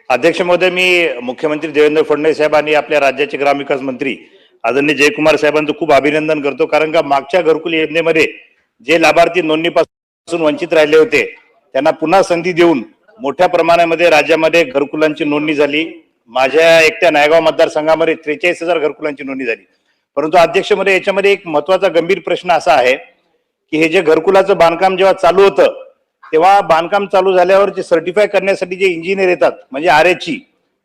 अध्यक्ष महोदय, मी मुख्यमंत्री देवेंद्र फडणवीस साहेब आणि आपल्या राज्याचे ग्रामविकास मंत्री आदरणीय जयकुमार साहेबांचं खूप अभिनंदन करतो। कारण का मागच्या घरकुल योजनेमध्ये जे लाभार्थी नोंदणीपासून वंचित राहिले होते त्यांना पुन्हा संधी देऊन मोठ्या प्रमाणामध्ये राज्यामध्ये घरकुलांची नोंदणी झाली। माझ्या एकट्या नायगाव मतदारसंघामध्ये 43,000 घरकुलांची नोंदणी झाली। परंतु अध्यक्ष महोदय, याच्यामध्ये एक महत्त्वाचा गंभीर प्रश्न असा आहे की हे जे घरकुलाचं बांधकाम जेव्हा चालू होतं तेव्हा बांधकाम चालू झाल्यावर जे सर्टिफाय करण्यासाठी जे इंजिनियर येतात म्हणजे आरएची,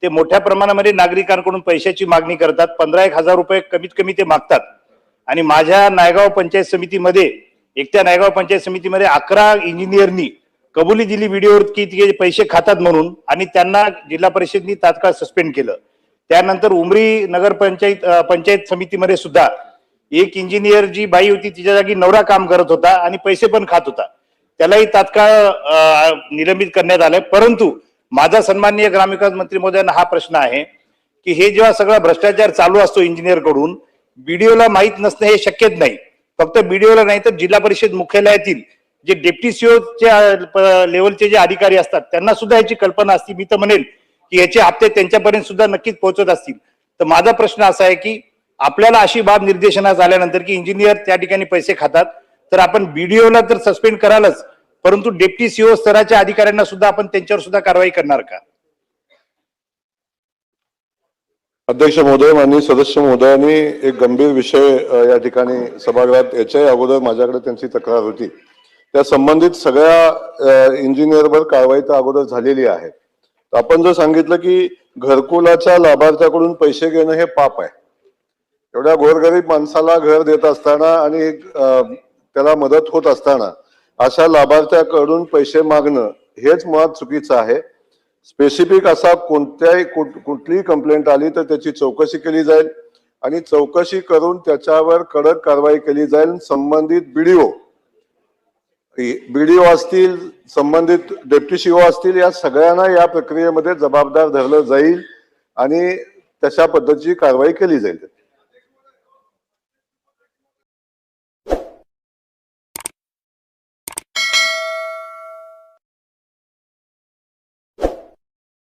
ते मोठ्या प्रमाणामध्ये नागरिकांकडून पैशाची मागणी करतात। 15,000 रुपये कमीत कमी ते मागतात। आणि माझ्या नायगाव पंचायत समितीमध्ये एकट्या नायगाव पंचायत समितीमध्ये 11 इंजिनियरनी कबुली दिली व्हिडिओवर की ते पैसे खातात म्हणून, आणि त्यांना जिल्हा परिषदेने तात्काळ सस्पेंड केलं। त्यानंतर उमरी नगर पंचायत समितीमध्ये सुद्धा एक इंजिनियर जी बाई होती तिच्या जागी नवरा काम करत होता आणि पैसे पण खात होता, त्यालाही तात्काळ निलंबित करण्यात आले। परंतु माझा सन्माननीय ग्रामविकास मंत्री महोदयांना हा प्रश्न आहे की हे जेव्हा सगळा भ्रष्टाचार चालू असतो इंजिनियर कडून, बीडीओला माहित नसणं हे शक्यच नाही। फक्त बीडीओला नाही तर जिल्हा परिषद मुख्यालयातील जे डेप्टी सीओच्या लेवलचे जे अधिकारी असतात त्यांना सुद्धा याची कल्पना असते। मी तर म्हणेल की याचे हप्ते त्यांच्यापर्यंत सुद्धा नक्कीच पोहोचत असतील। तर माझा प्रश्न असा आहे की आपल्याला अशी बाब निर्देशनास आल्यानंतर की इंजिनियर त्या ठिकाणी पैसे खातात तर आपण बीडीओला तर सस्पेंड करालच, परंतु डेप्टी सीओ स्तराच्या अधिकाऱ्यांना सुद्धा आपण त्यांच्यावर सुद्धा कारवाई करणार का? अध्यक्ष महोदय, माननीय सदस्य महोदयांनी एक गंभीर विषय या ठिकाणी सभागृहात याच्या अगोदर माझ्याकडे त्यांची तक्रार होती। त्या संबंधित सगळ्या इंजिनियरवर कारवाई तर अगोदर झालेली आहे। आपण जर सांगितलं की घरकुलाच्या लाभार्थ्याकडून पैसे घेणं हे पाप आहे, एवढ्या गोरगरीब माणसाला घर देत असताना आणि त्याला मदत होत असताना अशा लाभार्थ्याकडून पैसे मागणं हेच मुळात चुकीचं आहे। स्पेसिफिक असा कुठलीही कंप्लेंट आली तर त्याची चौकशी केली जाईल आणि चौकशी करून त्याच्यावर कडक कारवाई केली जाईल। संबंधित बीडीओ असतील, संबंधित डेप्टी सीओ असतील, या सगळ्यांना या प्रक्रियेमध्ये जबाबदार धरलं जाईल आणि तशा पद्धतीची कारवाई केली जाईल।